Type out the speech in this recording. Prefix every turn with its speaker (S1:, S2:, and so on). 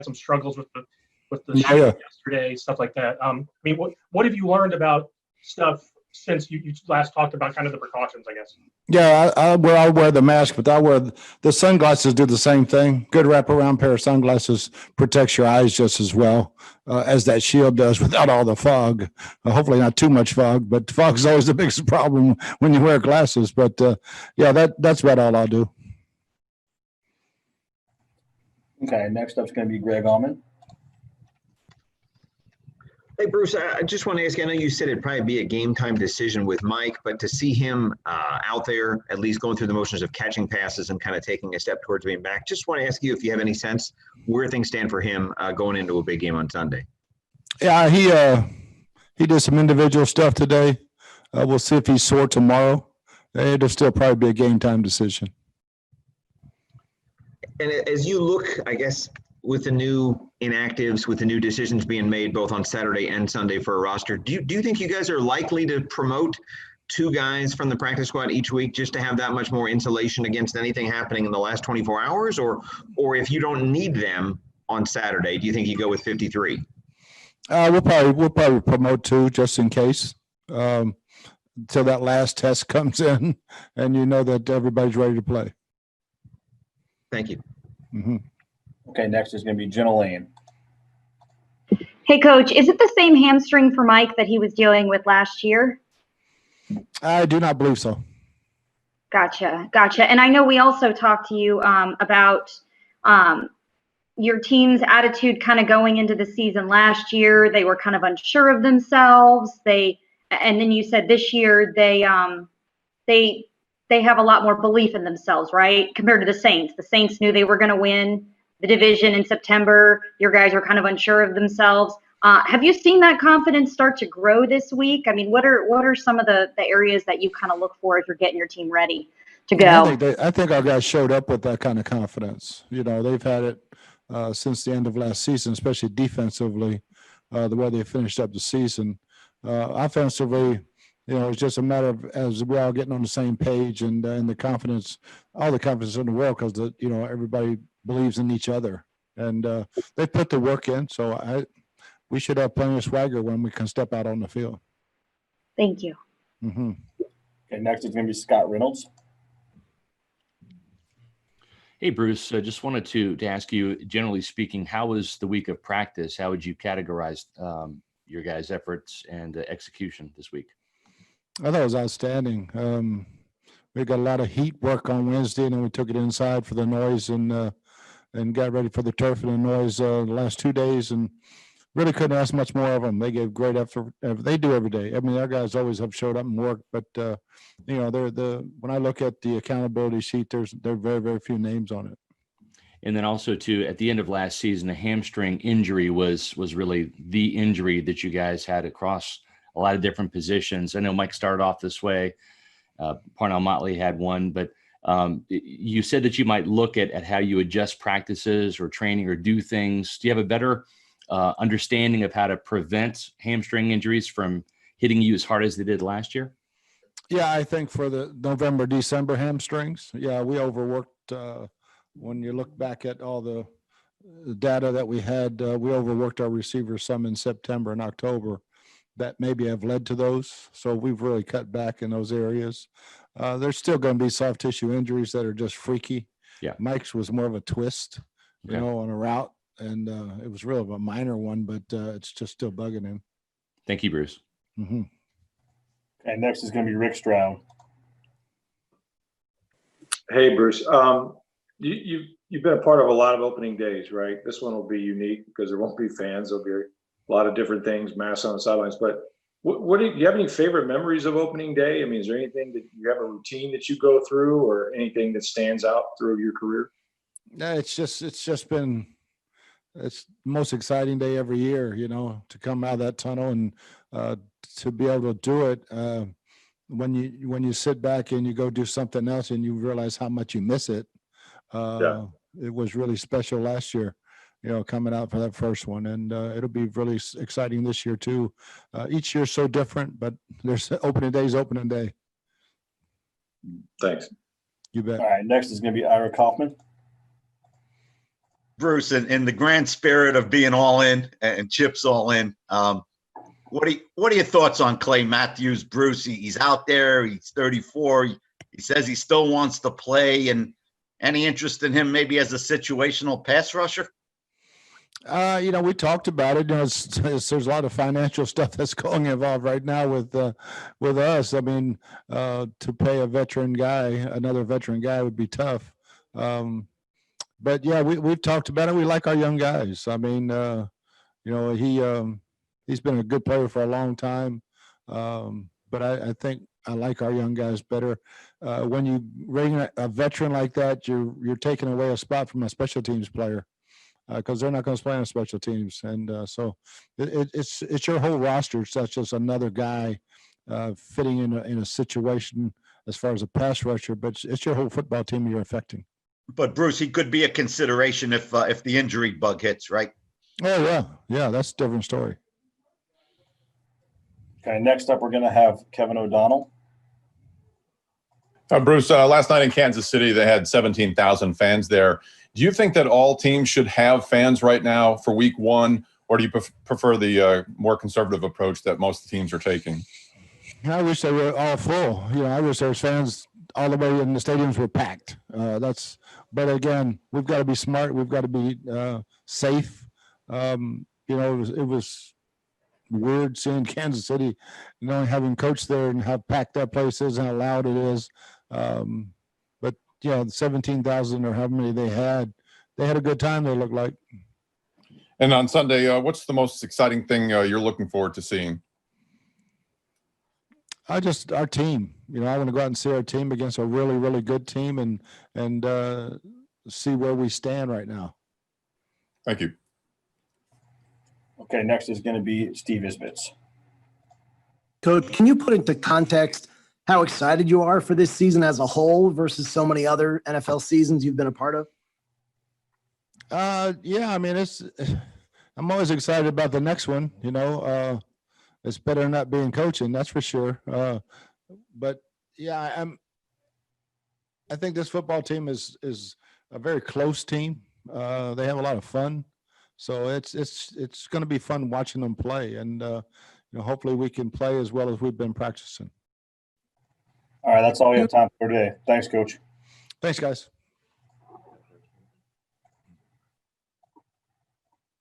S1: some struggles with the
S2: Oh,
S1: shield
S2: yeah.
S1: yesterday, stuff like that. I mean, what have you learned about stuff since you last talked about kind of the precautions, I guess?
S2: Yeah, I wear the mask, but I wear the sunglasses. Do the same thing. Good wraparound pair of sunglasses protects your eyes just as well as that shield does, without all the fog. Hopefully, not too much fog, but fog is always the biggest problem when you wear glasses. But yeah, that's about all I'll do.
S3: Okay, next up is going to be Greg Allman.
S4: Hey, Bruce, I just want to ask you, I know you said it'd probably be a game time decision with Mike, but to see him out there, at least going through the motions of catching passes and kind of taking a step towards being back, just want to ask you if you have any sense where things stand for him going into a big game on Sunday.
S2: Yeah, he did some individual stuff today. We'll see if he's sore tomorrow. It'll still probably be a game time decision.
S4: And as you look, I guess, with the new inactives, with the new decisions being made both on Saturday and Sunday for a roster, do you think you guys are likely to promote two guys from the practice squad each week just to have that much more insulation against anything happening in the last 24 hours? Or if you don't need them on Saturday, do you think you go with 53?
S2: We'll probably promote two just in case until that last test comes in and you know that everybody's ready to play.
S4: Thank you.
S2: Mm-hmm.
S3: Okay, next is going to be Jenna Lane.
S5: Hey, Coach, is it the same hamstring for Mike that he was dealing with last year?
S2: I do not believe so.
S5: Gotcha. And I know we also talked to you about your team's attitude kind of going into the season last year. They were kind of unsure of themselves. And then you said this year they have a lot more belief in themselves, right? Compared to the Saints. The Saints knew they were going to win the division in September. Your guys are kind of unsure of themselves. Have you seen that confidence start to grow this week? I mean, what are some of the areas that you kind of look for as you're getting your team ready to go?
S2: I think our guys showed up with that kind of confidence. You know, they've had it since the end of last season, especially defensively, the way they finished up the season. Offensively, you know, it's just a matter of as we're all getting on the same page and the confidence, all the confidence in the world, because everybody believes in each other and they put the work in. So we should have plenty of swagger when we can step out on the field.
S5: Thank you.
S2: Mm-hmm.
S3: Okay, next is going to be Scott Reynolds.
S6: Hey, Bruce, I just wanted to ask you, generally speaking, how was the week of practice? How would you categorize your guys' efforts and execution this week?
S2: I thought it was outstanding. We got a lot of heat work on Wednesday, and then we took it inside for the noise and got ready for the turf and the noise the last 2 days, and really couldn't ask much more of them. They gave great effort. They do every day. I mean, our guys always have showed up and worked, but when I look at the accountability sheet, there are very, very few names on it.
S6: And then also too, at the end of last season, the hamstring injury was really the injury that you guys had across a lot of different positions. I know Mike started off this way. Parnell Motley had one, but you said that you might look at how you adjust practices or training or do things. Do you have a better understanding of how to prevent hamstring injuries from hitting you as hard as they did last year?
S2: Yeah, I think for the November, December hamstrings, yeah, we overworked. When you look back at all the data that we had, we overworked our receivers some in September and October. That maybe have led to those. So we've really cut back in those areas. There's still going to be soft tissue injuries that are just freaky.
S6: Yeah.
S2: Mike's was more of a twist, on a route. And it was really a minor one, but it's just still bugging him.
S6: Thank you, Bruce.
S2: Mm-hmm.
S3: Okay, next is going to be Rick Stroud.
S7: Hey, Bruce. You've been a part of a lot of opening days, right? This one will be unique because there won't be fans. There'll be a lot of different things, masks on the sidelines. But do you have any favorite memories of opening day? I mean, is there anything that you have a routine that you go through, or anything that stands out through your career?
S2: Yeah, it's just been the most exciting day every year, to come out of that tunnel and to be able to do it. When you sit back and you go do something else and you realize how much you miss it. It was really special last year, coming out for that first one, and it'll be really exciting this year too. Each year's so different, but there's opening day.
S7: Thanks.
S2: You bet.
S3: All right, next is going to be Ira Kaufman.
S8: Bruce, in the grand spirit of being all in and Chip's all in, what are your thoughts on Clay Matthews, Bruce? He's out there. He's 34. He says he still wants to play. And any interest in him maybe as a situational pass rusher?
S2: We talked about it. There's a lot of financial stuff that's going involved right now with us. I mean, to pay a veteran guy, another veteran guy, would be tough. But yeah, we've talked about it. We like our young guys. I mean, he's been a good player for a long time. But I think I like our young guys better. When you bring a veteran like that, you're taking away a spot from a special teams player. Because they're not going to play on special teams, and so it's your whole roster. It's not just another guy fitting in a situation as far as a pass rusher, but it's your whole football team you're affecting.
S8: But Bruce, he could be a consideration if the injury bug hits, right?
S2: Oh yeah, that's a different story.
S3: Okay, next up, we're going to have Kevin O'Donnell.
S9: Bruce, last night in Kansas City, they had 17,000 fans there. Do you think that all teams should have fans right now for week one, or do you prefer the more conservative approach that most teams are taking?
S2: I wish they were all full. I wish there was fans all the way in the stadiums were packed. But again, we've got to be smart. We've got to be safe. It was weird seeing Kansas City, having coached there and how packed that place is and how loud it is. But 17,000 or how many they had a good time. They looked like.
S9: And on Sunday, what's the most exciting thing you're looking forward to seeing?
S2: Our team. I want to go out and see our team against a really, really good team and see where we stand right now.
S9: Thank you.
S3: Okay, next is going to be Steve Isbitz.
S10: Coach, can you put into context how excited you are for this season as a whole versus so many other NFL seasons you've been a part of?
S2: Yeah, I mean, I'm always excited about the next one. It's better than not being coaching, that's for sure. But yeah, I think this football team is a very close team. They have a lot of fun, so it's going to be fun watching them play, and hopefully we can play as well as we've been practicing.
S3: All right, that's all we have time for today. Thanks, Coach.
S2: Thanks, guys.